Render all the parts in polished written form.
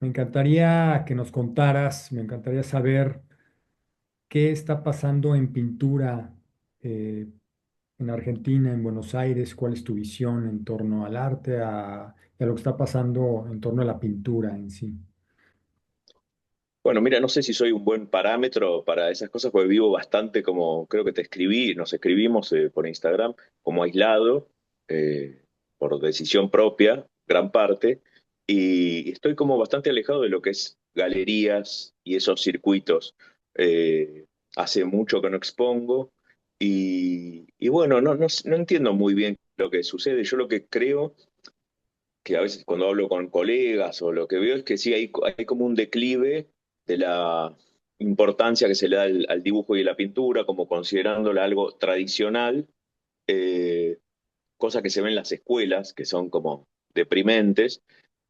Me encantaría que nos contaras, me encantaría saber qué está pasando en pintura eh, en Argentina, en Buenos Aires, cuál es tu visión en torno al arte y a lo que está pasando en torno a la pintura en sí. Bueno, mira, no sé si soy un buen parámetro para esas cosas, porque vivo bastante como creo que te escribí, nos escribimos por Instagram, como aislado, por decisión propia, gran parte, y estoy como bastante alejado de lo que es galerías y esos circuitos. Eh, Hace mucho que no expongo y bueno, no entiendo muy bien lo que sucede. Yo lo que creo que a veces cuando hablo con colegas o lo que veo es que sí hay como un declive de la importancia que se le da al dibujo y a la pintura, como considerándola algo tradicional, eh, cosa que se ve en las escuelas, que son como deprimentes,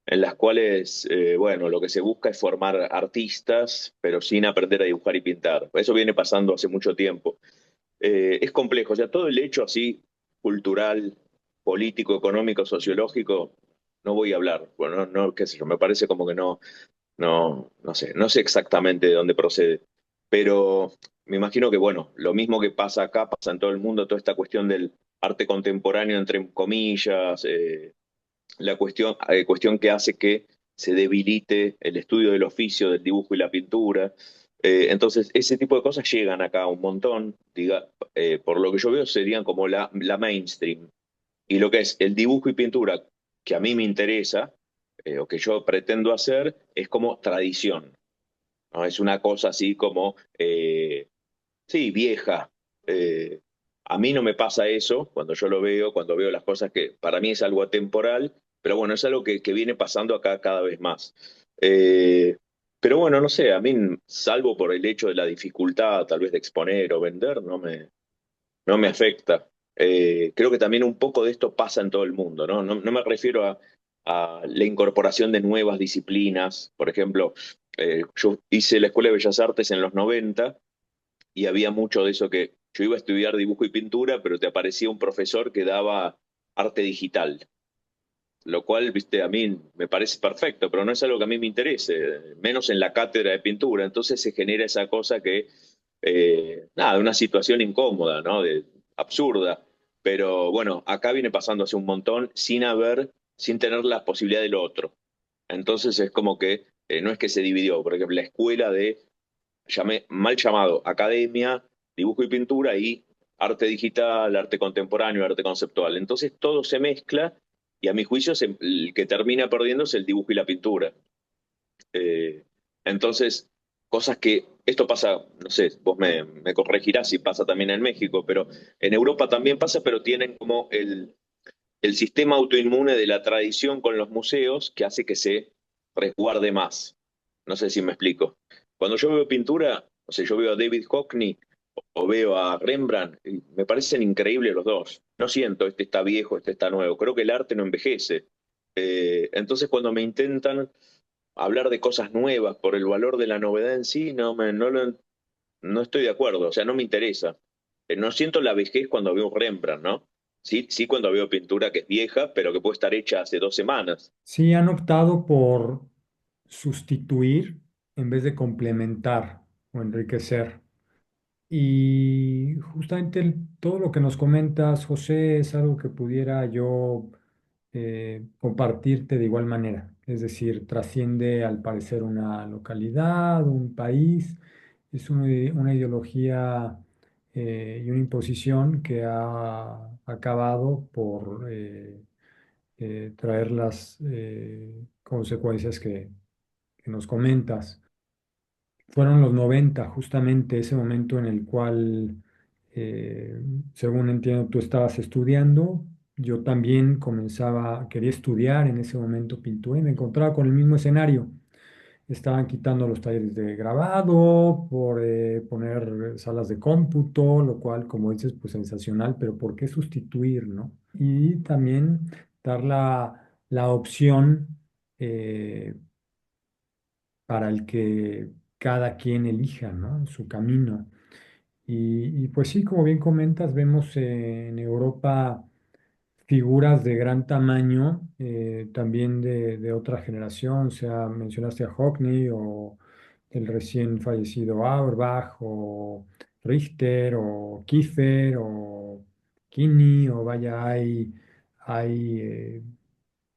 en las cuales, bueno, lo que se busca es formar artistas, pero sin aprender a dibujar y pintar. Eso viene pasando hace mucho tiempo. Es complejo, o sea, todo el hecho así cultural, político, económico, sociológico, no voy a hablar. Bueno, qué sé yo, me parece como que no sé exactamente de dónde procede, pero me imagino que, bueno, lo mismo que pasa acá, pasa en todo el mundo, toda esta cuestión del arte contemporáneo, entre comillas, cuestión que hace que se debilite el estudio del oficio del dibujo y la pintura. Entonces, ese tipo de cosas llegan acá un montón, por lo que yo veo serían como la mainstream. Y lo que es el dibujo y pintura que a mí me interesa, o que yo pretendo hacer, es como tradición, ¿no? Es una cosa así como, sí, vieja. Eh, a mí no me pasa eso cuando yo lo veo, cuando veo las cosas que para mí es algo atemporal, pero bueno, es algo que viene pasando acá cada vez más. Eh, pero bueno, no sé, a mí, salvo por el hecho de la dificultad tal vez de exponer o vender, no me afecta. Creo que también un poco de esto pasa en todo el mundo, ¿no? No me refiero a la incorporación de nuevas disciplinas. Por ejemplo, yo hice la Escuela de Bellas Artes en los 90 y había mucho de eso que yo iba a estudiar dibujo y pintura, pero te aparecía un profesor que daba arte digital, lo cual, viste, a mí me parece perfecto, pero no es algo que a mí me interese, menos en la cátedra de pintura. Entonces se genera esa cosa que, nada, una situación incómoda, ¿no? Absurda. Pero bueno, acá viene pasando hace un montón sin tener la posibilidad del otro. Entonces es como que no es que se dividió, por ejemplo, la escuela mal llamado academia, dibujo y pintura y arte digital, arte contemporáneo, arte conceptual. Entonces todo se mezcla y a mi juicio el que termina perdiendo es el dibujo y la pintura. Eh, entonces, cosas que esto pasa, no sé, me corregirás si pasa también en México, pero en Europa también pasa, pero tienen como el sistema autoinmune de la tradición con los museos que hace que se resguarde más. No sé si me explico. Cuando yo veo pintura, o sea, yo veo a David Hockney o veo a Rembrandt, y me parecen increíbles los dos. No siento, este está viejo, este está nuevo. Creo que el arte no envejece. Entonces, cuando me intentan hablar de cosas nuevas por el valor de la novedad en sí, no estoy de acuerdo, o sea, no me interesa. No siento la vejez cuando veo un Rembrandt, ¿no? Sí, sí cuando veo pintura que es vieja, pero que puede estar hecha hace 2 semanas. Sí, han optado por sustituir en vez de complementar o enriquecer. Y justamente todo lo que nos comentas, José, es algo que pudiera yo compartirte de igual manera. Es decir, trasciende al parecer una localidad, un país, es una ideología y una imposición que ha acabado por traer las consecuencias que nos comentas. Fueron los 90 justamente ese momento en el cual, eh, según entiendo, tú estabas estudiando. Yo también quería estudiar en ese momento pintura y me encontraba con el mismo escenario. Estaban quitando los talleres de grabado por poner salas de cómputo, lo cual, como dices, pues sensacional, pero ¿por qué sustituir, no? Y también dar la opción eh, para el que cada quien elija, ¿no? Su camino. Y pues sí, como bien comentas, vemos en Europa figuras de gran tamaño, también de otra generación, o sea, mencionaste a Hockney o el recién fallecido Auerbach o Richter o Kiefer o Kinney, o vaya, hay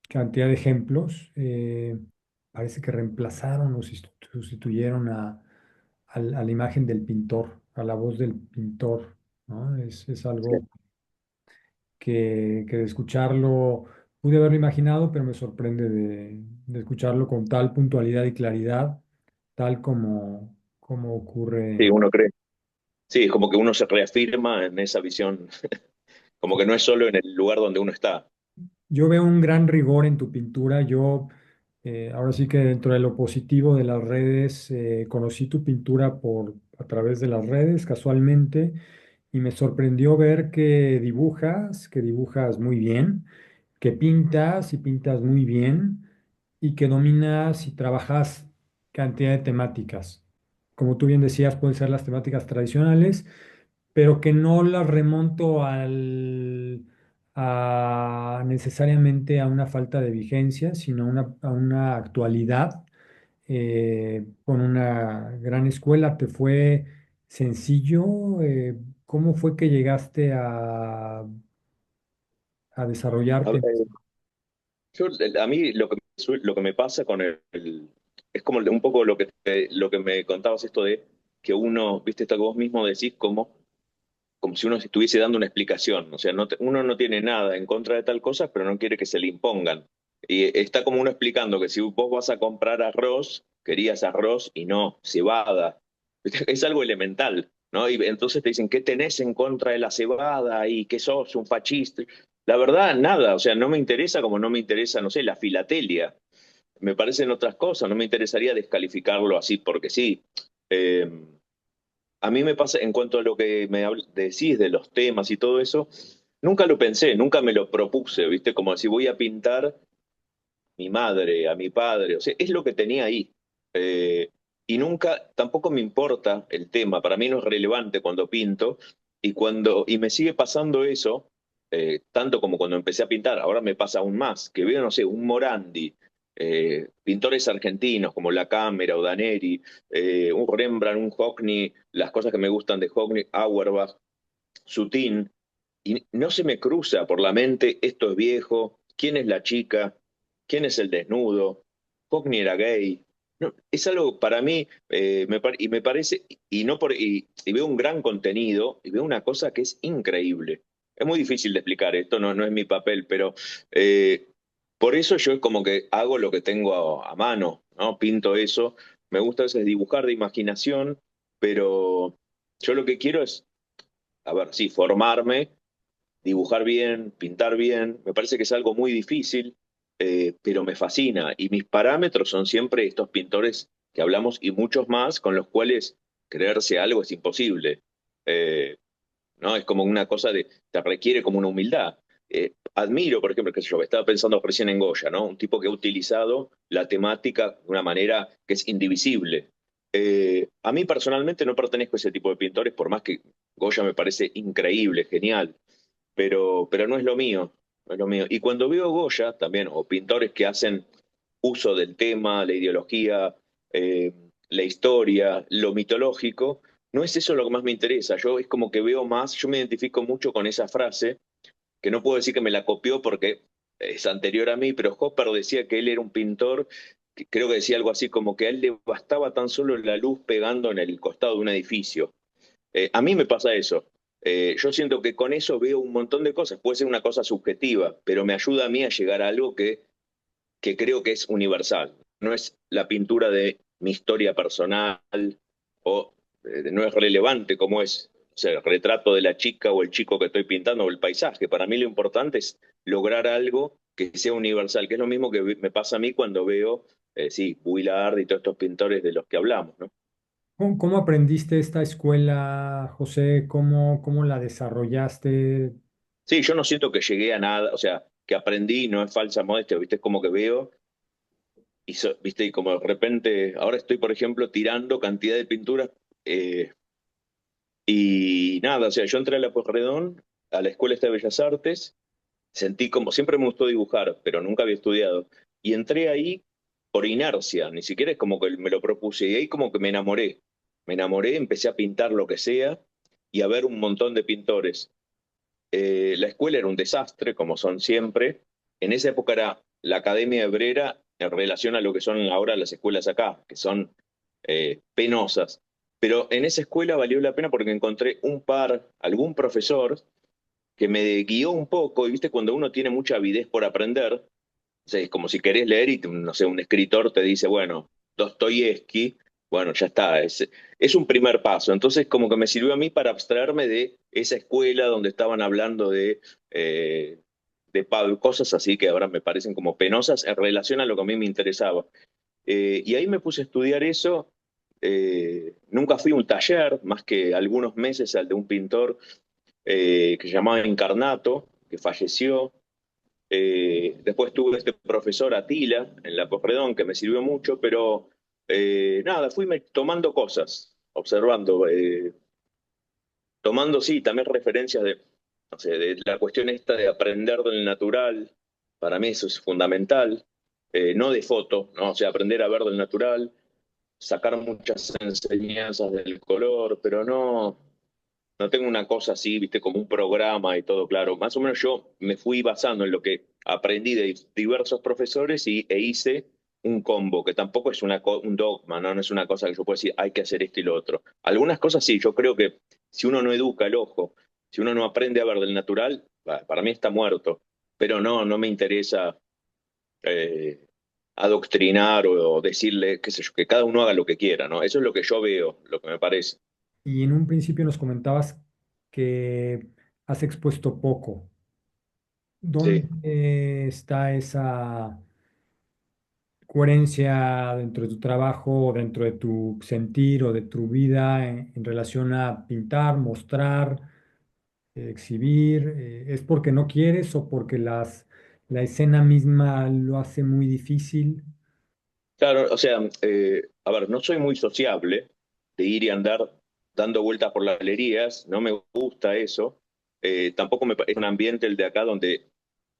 cantidad de ejemplos. Parece que reemplazaron o sustituyeron a la imagen del pintor, a la voz del pintor, ¿no? Es Sí. algo que de escucharlo pude haberlo imaginado, pero me sorprende de escucharlo con tal puntualidad y claridad, tal como Sí, ocurre. uno cree. Sí, es como que uno se reafirma en esa visión, como que no es solo en el lugar donde uno está. Yo veo un gran rigor en tu pintura. Yo, ahora sí que dentro de lo positivo de las redes, conocí tu pintura a través de las redes casualmente y me sorprendió ver que dibujas muy bien, que pintas y pintas muy bien y que dominas y trabajas cantidad de temáticas. Como tú bien decías, pueden ser las temáticas tradicionales, pero que no las remonto necesariamente a una falta de vigencia, sino a una actualidad, con una gran escuela. ¿Te fue sencillo? ¿Cómo fue que llegaste a A, desarrollarte? a mí lo que me pasa con es como un poco lo que me contabas esto de que uno, viste esto que vos mismo decís, como si uno estuviese dando una explicación. O sea, uno no tiene nada en contra de tal cosa, pero no quiere que se le impongan. Y está como uno explicando que si vos vas a comprar arroz, querías arroz y no cebada. Es algo elemental, ¿no? Y entonces te dicen, ¿qué tenés en contra de la cebada? ¿Y que sos un fascista? La verdad, nada. O sea, no me interesa como no me interesa, no sé, la filatelia. Me parecen otras cosas. No me interesaría descalificarlo así porque sí. Eh, a mí me pasa, en cuanto a lo que decís de los temas y todo eso, nunca lo pensé, nunca me lo propuse, ¿viste? Como si voy a pintar mi madre, a mi padre, o sea, es lo que tenía ahí. Eh, y nunca, tampoco me importa el tema, para mí no es relevante cuando pinto, y me sigue pasando eso, tanto como cuando empecé a pintar, ahora me pasa aún más, que veo, no sé, un Morandi, pintores argentinos como La Cámara o Daneri, un Rembrandt, un Hockney, las cosas que me gustan de Hockney, Auerbach, Sutín, y no se me cruza por la mente, esto es viejo, quién es la chica, quién es el desnudo, Hockney era gay. No, es algo para mí, y me parece, y veo un gran contenido, y veo una cosa que es increíble. Es muy difícil de explicar, esto no es mi papel, pero eh, por eso yo es como que hago lo que tengo a mano, ¿no? Pinto eso. Me gusta a veces dibujar de imaginación, pero yo lo que quiero es, a ver, sí, formarme, dibujar bien, pintar bien, me parece que es algo muy difícil, pero me fascina. Y mis parámetros son siempre estos pintores que hablamos y muchos más con los cuales creerse algo es imposible. ¿No? Es como una cosa te requiere como una humildad. Admiro, por ejemplo, qué sé yo, estaba pensando recién en Goya, ¿no? Un tipo que ha utilizado la temática de una manera que es indivisible. A mí personalmente no pertenezco a ese tipo de pintores, por más que Goya me parece increíble, genial, pero no es lo mío, no es lo mío. Y cuando veo Goya también, o pintores que hacen uso del tema, la ideología, eh, la historia, lo mitológico, no es eso lo que más me interesa. Yo es como que veo más, yo me identifico mucho con esa frase, que no puedo decir que me la copió porque es anterior a mí, pero Hopper decía que él era un pintor, que creo que decía algo así como que a él le bastaba tan solo la luz pegando en el costado de un edificio. A mí me pasa eso. Yo siento que con eso veo un montón de cosas. Puede ser una cosa subjetiva, pero me ayuda a mí a llegar a algo que creo que es universal. No es la pintura de mi historia personal o no es relevante como es, o sea, el retrato de la chica o el chico que estoy pintando o el paisaje. Para mí lo importante es lograr algo que sea universal, que es lo mismo que me pasa a mí cuando veo, sí, Vuillard y todos estos pintores de los que hablamos, ¿no? ¿Cómo aprendiste esta escuela, José? ¿Cómo la desarrollaste? Sí, yo no siento que llegué a nada, o sea, que aprendí, no es falsa modestia, ¿viste? Es como que veo ¿viste? Y como de repente, ahora estoy, por ejemplo, tirando cantidad de pinturas, y nada, o sea, yo entré a la Pueyrredón, a la Escuela esta de Bellas Artes, sentí como, siempre me gustó dibujar, pero nunca había estudiado. Y entré ahí por inercia, ni siquiera es como que me lo propuse. Y ahí como que me enamoré. Me enamoré, empecé a pintar lo que sea y a ver un montón de pintores. La escuela era un desastre, como son siempre. En esa época era la Academia Hebrera en relación a lo que son ahora las escuelas acá, que son penosas. Pero en esa escuela valió la pena porque encontré algún profesor que me guió un poco, y viste, cuando uno tiene mucha avidez por aprender, o sea, es como si querés leer y, no sé, un escritor te dice, bueno, Dostoyevsky, bueno, ya está, es un primer paso. Entonces, como que me sirvió a mí para abstraerme de esa escuela donde estaban hablando cosas así que ahora me parecen como penosas en relación a lo que a mí me interesaba. Y ahí me puse a estudiar eso. Nunca fui a un taller, más que algunos meses al de un pintor que se llamaba Encarnato, que falleció. Después tuve este profesor Atila en la Porredón, que me sirvió mucho, pero nada, tomando cosas, observando, tomando, sí, también referencias de, no sé, de la cuestión esta de aprender del natural, para mí eso es fundamental, no de foto, ¿no? O sea, aprender a ver del natural, sacar muchas enseñanzas del color, pero no tengo una cosa así, viste, como un programa y todo, claro. Más o menos yo me fui basando en lo que aprendí de diversos profesores e hice un combo, que tampoco es un dogma, ¿no? No es una cosa que yo pueda decir, hay que hacer esto y lo otro. Algunas cosas sí, yo creo que si uno no educa el ojo, si uno no aprende a ver del natural, para mí está muerto. Pero no me interesa eh, adoctrinar o decirle, qué sé yo, que cada uno haga lo que quiera, ¿no? Eso es lo que yo veo, lo que me parece. Y en un principio nos comentabas que has expuesto poco. Sí. ¿Dónde está esa coherencia dentro de tu trabajo, o dentro de tu sentir o de tu vida en relación a pintar, mostrar, exhibir? ¿Es porque no quieres o porque la escena misma lo hace muy difícil? Claro, o sea, a ver, no soy muy sociable de ir y andar dando vueltas por las galerías, no me gusta eso. Tampoco es un ambiente el de acá donde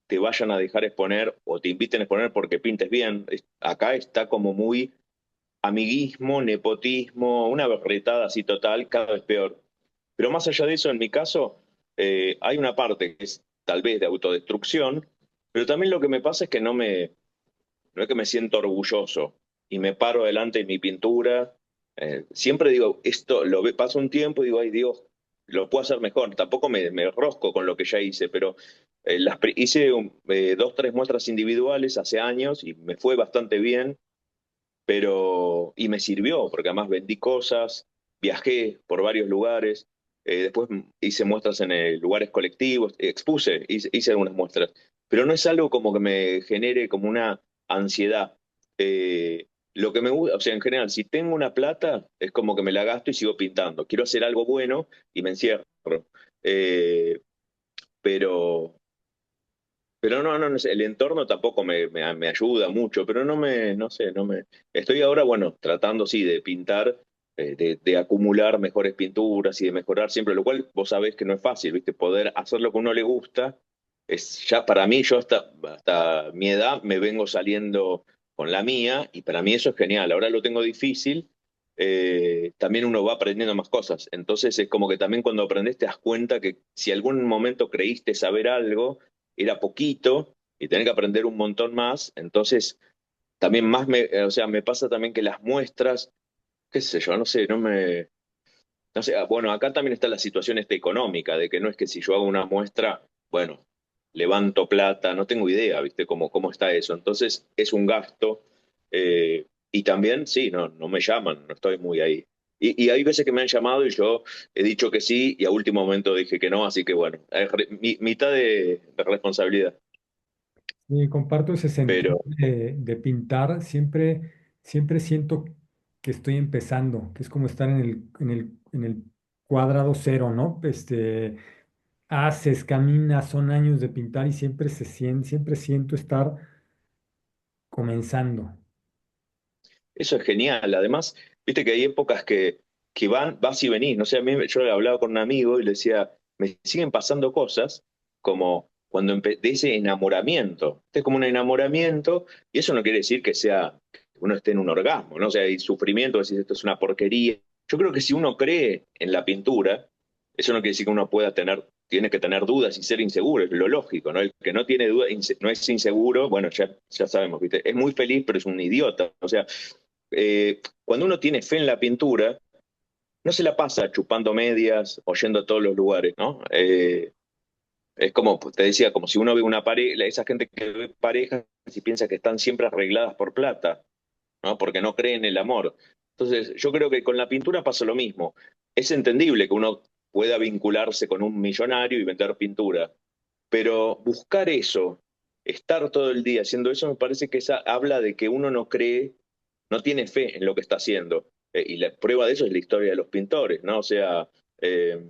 te vayan a dejar exponer o te inviten a exponer porque pintes bien. Acá está como muy amiguismo, nepotismo, una berretada así total, cada vez peor. Pero más allá de eso, en mi caso, hay una parte que es tal vez de autodestrucción, pero también lo que me pasa es que no es que me siento orgulloso y me paro delante de mi pintura. Siempre digo, paso un tiempo y digo, ay Dios, lo puedo hacer mejor. Tampoco me rosco con lo que ya hice, pero hice dos, tres muestras individuales hace años y me fue bastante bien, y me sirvió, porque además vendí cosas, viajé por varios lugares, después hice muestras en lugares colectivos, hice algunas muestras, pero no es algo como que me genere como una ansiedad. Lo que me gusta, o sea, en general, si tengo una plata, es como que me la gasto y sigo pintando. Quiero hacer algo bueno y me encierro. Eh, pero, no sé, el entorno tampoco me ayuda mucho, pero no sé, estoy ahora, bueno, tratando, sí, de pintar, de acumular mejores pinturas y de mejorar siempre, lo cual vos sabés que no es fácil, ¿viste? Poder hacer lo que a uno le gusta, ya para mí, yo hasta mi edad me vengo saliendo con la mía, y para mí eso es genial. Ahora lo tengo difícil, también uno va aprendiendo más cosas, entonces es como que también cuando aprendes te das cuenta que si algún momento creíste saber algo, era poquito y tener que aprender un montón más. Entonces, también o sea, me pasa también que las muestras, qué sé yo, no sé, no sé, bueno, acá también está la situación esta económica, de que no es que si yo hago una muestra, bueno, levanto plata, no tengo idea, ¿viste? Cómo está eso. Entonces, es un gasto. Y también, sí, no me llaman, no estoy muy ahí. Y hay veces que me han llamado y yo he dicho que sí y a último momento dije que no, así que bueno, mitad de responsabilidad. Y comparto ese sentir Pero de pintar. Siempre siento que estoy empezando, que es como estar en el cuadrado cero, ¿no? Haces, caminas, son años de pintar y siempre siento estar comenzando. eso es genial. Además, viste que hay épocas que vas y venís. No sé, yo he hablado con un amigo y le decía, me siguen pasando cosas como de ese enamoramiento. Es como un enamoramiento, y eso no quiere decir que sea, que uno esté en un orgasmo, ¿no? O sea, hay sufrimiento, decir esto es una porquería. Yo creo que si uno cree en la pintura, eso no quiere decir que uno pueda tener, tiene que tener dudas y ser inseguro, es lo lógico, ¿no? El que no tiene dudas, no es inseguro, bueno, ya sabemos, ¿viste? Es muy feliz, pero es un idiota. O sea, cuando uno tiene fe en la pintura, no se la pasa chupando medias o yendo a todos los lugares, ¿no? Es como, te decía, como si uno ve una pareja, esa gente que ve parejas y piensa que están siempre arregladas por plata, ¿no? Porque no cree en el amor. Entonces, yo creo que con la pintura pasa lo mismo. Es entendible que uno pueda vincularse con un millonario y vender pintura, pero buscar eso, estar todo el día haciendo eso, me parece que esa habla de que uno no cree, no tiene fe en lo que está haciendo. Y la prueba de eso es la historia de los pintores, ¿no? O sea, eh,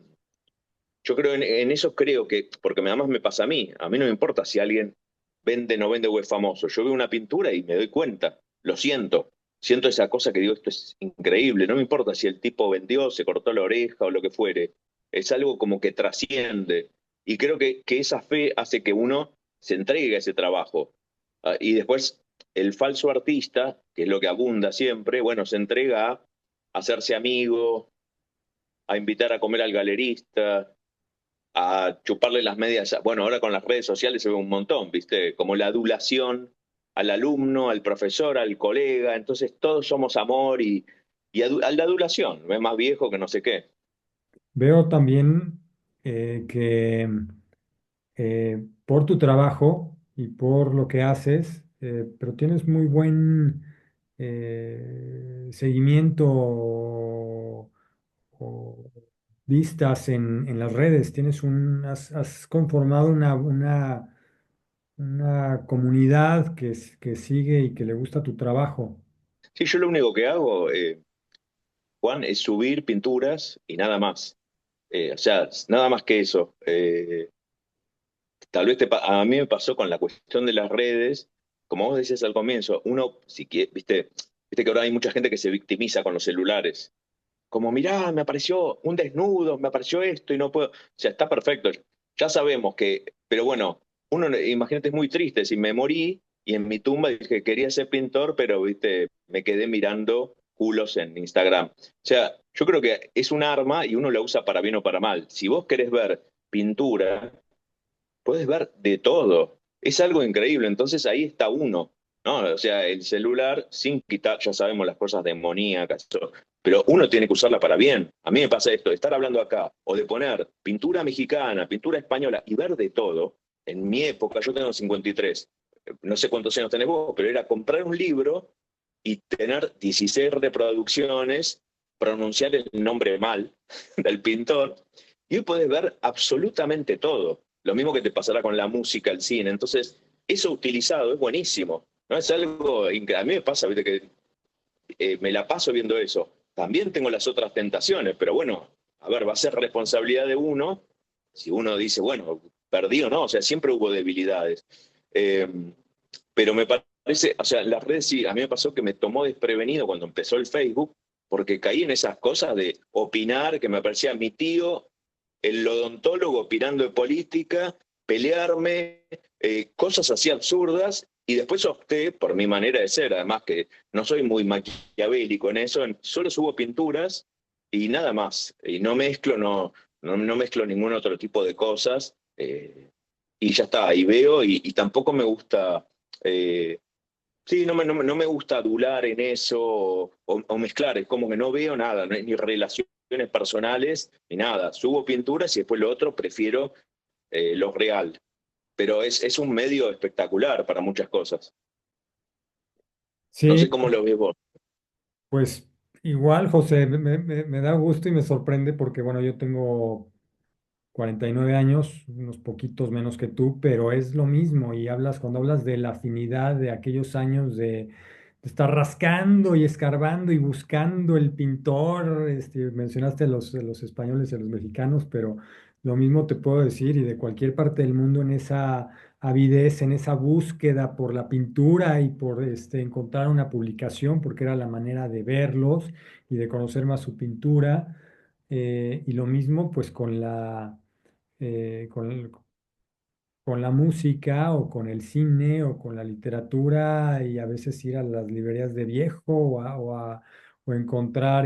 yo creo en eso, creo que, porque además me pasa a mí no me importa si alguien vende o no vende o es famoso, yo veo una pintura y me doy cuenta, lo siento, siento esa cosa que digo, esto es increíble, no me importa si el tipo vendió, se cortó la oreja o lo que fuere, es algo como que trasciende, y creo que esa fe hace que uno se entregue a ese trabajo. Y después el falso artista, que es lo que abunda siempre, bueno, se entrega a hacerse amigo, a invitar a comer al galerista, a chuparle las medias. Bueno, ahora con las redes sociales se ve un montón, ¿viste? Como la adulación al alumno, al profesor, al colega. Entonces todos somos amor a la adulación. Es más viejo que no sé qué. Veo también que por tu trabajo y por lo que haces, pero tienes muy buen seguimiento o vistas en las redes. Has conformado una comunidad que sigue y que le gusta tu trabajo. Sí, yo lo único que hago, Juan, es subir pinturas y nada más. O sea, nada más que eso. Tal vez a mí me pasó con la cuestión de las redes, como vos decías al comienzo, uno, si quiere, viste que ahora hay mucha gente que se victimiza con los celulares. Como, mirá, me apareció un desnudo, me apareció esto y no puedo. O sea, está perfecto. Ya sabemos que, pero bueno, imagínate, es muy triste. Si me morí y en mi tumba dije que quería ser pintor, pero, viste, me quedé mirando culos en Instagram. O sea, yo creo que es un arma y uno la usa para bien o para mal. Si vos querés ver pintura, puedes ver de todo. Es algo increíble. Entonces ahí está uno, ¿no? O sea, el celular, sin quitar, ya sabemos las cosas demoníacas, pero uno tiene que usarla para bien. A mí me pasa esto, de estar hablando acá, o de poner pintura mexicana, pintura española, y ver de todo. En mi época, yo tengo 53, no sé cuántos años tenés vos, pero era comprar un libro y tener 16 reproducciones, pronunciar el nombre mal del pintor, y hoy podés ver absolutamente todo. Lo mismo que te pasará con la música, el cine. Entonces, eso utilizado es buenísimo. ¿No? Es algo, a mí me pasa, ¿viste? Que me la paso viendo eso. También tengo las otras tentaciones, pero bueno, a ver, va a ser responsabilidad de uno si uno dice, bueno, perdí o no, o sea, siempre hubo debilidades. Eh, pero me parece, o sea, las redes sí, a mí me pasó que me tomó desprevenido cuando empezó el Facebook, porque caí en esas cosas de opinar, que me parecía mi tío, el odontólogo opinando de política, pelearme, cosas así absurdas, y después opté por mi manera de ser, además que no soy muy maquiavélico en eso, solo subo pinturas y nada más, y no mezclo, no mezclo ningún otro tipo de cosas, y ya está, y veo, y tampoco me gusta, eh, sí, no me gusta adular en eso o mezclar, es como que no veo nada, ni relaciones personales, ni nada. Subo pinturas y después lo otro prefiero lo real. Pero es un medio espectacular para muchas cosas. No Sí, sé cómo lo ves vos. pues igual, José, me da gusto y me sorprende porque, bueno, yo tengo 49 años, unos poquitos menos que tú, pero es lo mismo y cuando hablas de la afinidad de aquellos años de estar rascando y escarbando y buscando el pintor, mencionaste a los españoles y a los mexicanos, pero lo mismo te puedo decir y de cualquier parte del mundo en esa avidez, en esa búsqueda por la pintura y por encontrar una publicación, porque era la manera de verlos y de conocer más su pintura. Y lo mismo pues con con la música o con el cine o con la literatura y a veces ir a las librerías de viejo o encontrar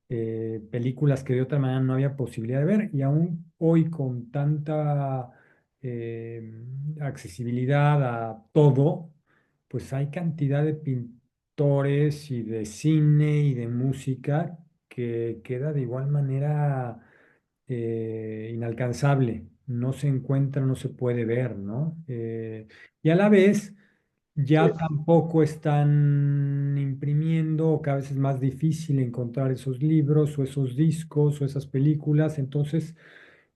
películas que de otra manera no había posibilidad de ver. Y aún hoy con tanta accesibilidad a todo, pues hay cantidad de pintores y de cine y de música que queda de igual manera inalcanzable, no se encuentra, no se puede ver, ¿no? Y a la vez ya Sí. tampoco están imprimiendo, o cada vez es más difícil encontrar esos libros o esos discos o esas películas, entonces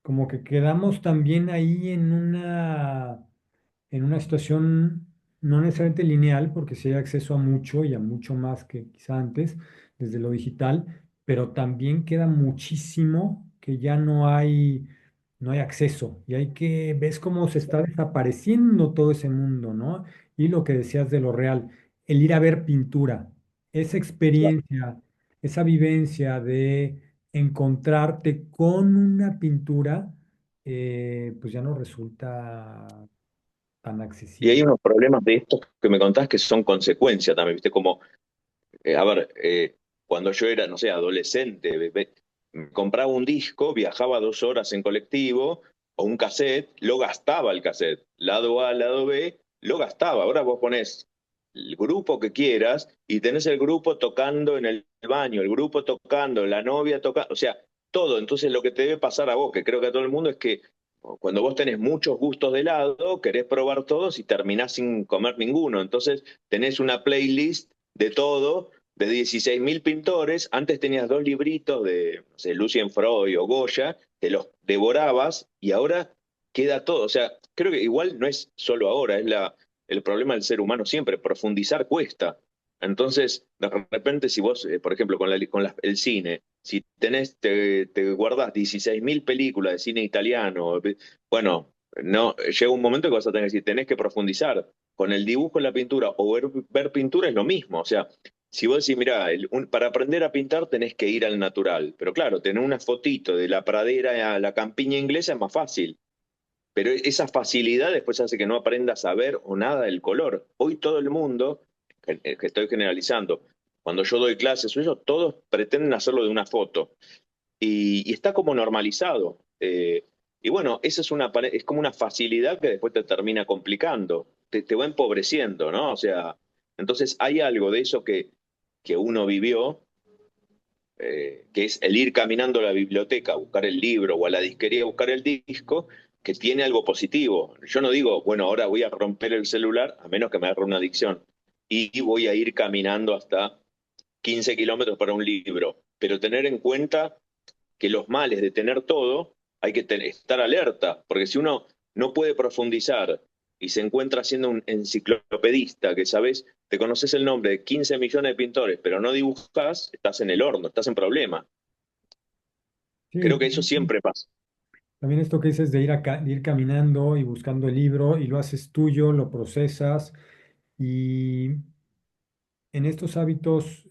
como que quedamos también ahí en una situación no necesariamente lineal, porque sí hay acceso a mucho y a mucho más que quizá antes, desde lo digital, pero también queda muchísimo que ya no hay acceso. Y hay que, ves cómo se está desapareciendo todo ese mundo, ¿no? Y lo que decías de lo real, el ir a ver pintura, esa experiencia, esa vivencia de encontrarte con una pintura, pues ya no resulta tan Y hay accesible. unos problemas de estos que me contás que son consecuencia también, ¿viste? Como, a ver, cuando yo era, no sé, adolescente, compraba un disco, viajaba 2 horas en colectivo o un cassette, lo gastaba el cassette. Lado A, lado B, lo gastaba. Ahora vos ponés el grupo que quieras y tenés el grupo tocando en el baño, el grupo tocando, la novia tocando, o sea, todo. Entonces lo que te debe pasar a vos, que creo que a todo el mundo, es que cuando vos tenés muchos gustos de helado, querés probar todos y terminás sin comer ninguno. Entonces tenés una playlist de todo, de 16.000 pintores. Antes tenías 2 libritos de, no sé, Lucien Freud o Goya, te los devorabas y ahora queda todo. O sea, creo que igual no es solo ahora, es el problema del ser humano siempre, profundizar cuesta. Entonces, de repente, si vos, por ejemplo, el cine, si te guardás 16.000 películas de cine italiano, bueno, no, llega un momento que vas a tener que decir, tenés que profundizar. Con el dibujo y la pintura, o ver pintura es lo mismo. O sea, si vos decís, mirá, para aprender a pintar tenés que ir al natural. Pero claro, tener una fotito de la pradera a la campiña inglesa es más fácil. Pero esa facilidad después hace que no aprendas a ver o nada del color. Hoy todo el mundo, que estoy generalizando, cuando yo doy clases o eso, todos pretenden hacerlo de una foto. Y está como normalizado. Y bueno, esa es como una facilidad que después te termina complicando, te va empobreciendo, ¿no? O sea, entonces hay algo de eso que uno vivió, que es el ir caminando a la biblioteca a buscar el libro o a la disquería a buscar el disco, que tiene algo positivo. Yo no digo, bueno, ahora voy a romper el celular, a menos que me agarre una adicción, y voy a ir caminando hasta 15 kilómetros para un libro, pero tener en cuenta que los males de tener todo hay que estar alerta, porque si uno no puede profundizar y se encuentra siendo un enciclopedista, que sabes, te conoces el nombre de 15 millones de pintores, pero no dibujas, estás en el horno, estás en problema. Sí, Creo que eso siempre pasa. también esto que dices de de ir caminando y buscando el libro y lo haces tuyo, lo procesas y en estos hábitos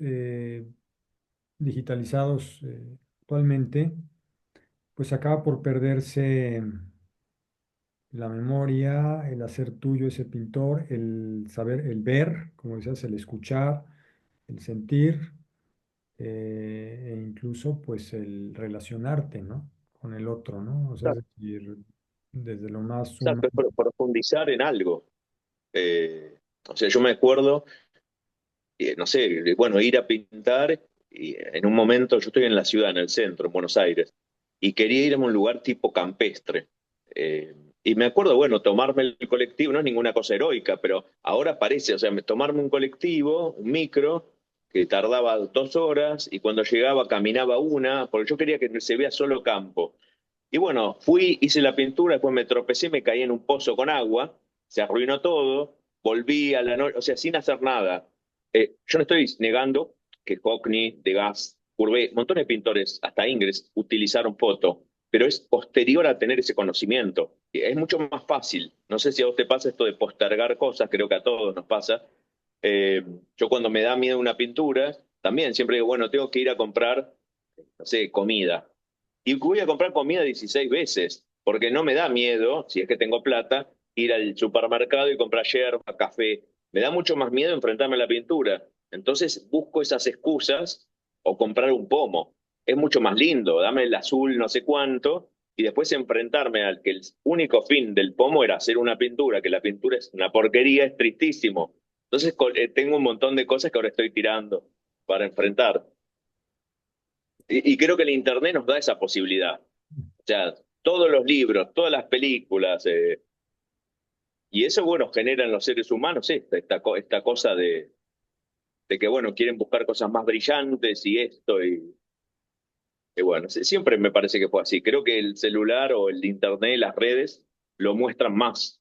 digitalizados actualmente, pues acaba por perderse la memoria, el hacer tuyo ese pintor, el saber, el ver, como decías, el escuchar, el sentir, e incluso pues el relacionarte, ¿no? Con el otro, ¿no? O sea, es Exacto, decir, desde lo más humano. exacto, es profundizar en algo. Eh, o sea, yo me acuerdo, no sé, bueno, ir a pintar, y en un momento yo estoy en la ciudad, en el centro, en Buenos Aires, y quería ir a un lugar tipo campestre. Y me acuerdo, bueno, tomarme el colectivo, no es ninguna cosa heroica, pero ahora parece, o sea, tomarme un colectivo, un micro, que tardaba 2 horas, y cuando llegaba caminaba una, porque yo quería que se vea solo campo. Y bueno, fui, hice la pintura, después me tropecé, me caí en un pozo con agua, se arruinó todo, volví a la noche, o sea, sin hacer nada. Yo no estoy negando que Hockney, Degas, Courbet, montones de pintores, hasta Ingres, utilizaron foto, pero es posterior a tener ese conocimiento. Es mucho más fácil. No sé si a vos te pasa esto de postergar cosas, creo que a todos nos pasa. Eh, yo cuando me da miedo una pintura, también siempre digo, bueno, tengo que ir a comprar, no sé, comida y voy a comprar comida 16 veces, porque no me da miedo, si es que tengo plata, ir al supermercado y comprar yerba, café. Me da mucho más miedo enfrentarme a la pintura. Entonces busco esas excusas o comprar un pomo. Es mucho más lindo, dame el azul no sé cuánto y después enfrentarme al que el único fin del pomo era hacer una pintura, que la pintura es una porquería, es tristísimo. Entonces tengo un montón de cosas que ahora estoy tirando para enfrentar. Y creo que el Internet nos da esa posibilidad. O sea, todos los libros, todas las películas, y eso, bueno, genera en los seres humanos esta cosa de que, bueno, quieren buscar cosas más brillantes y esto, y bueno, siempre me parece que fue así. Creo que el celular o el Internet, las redes, lo muestran más.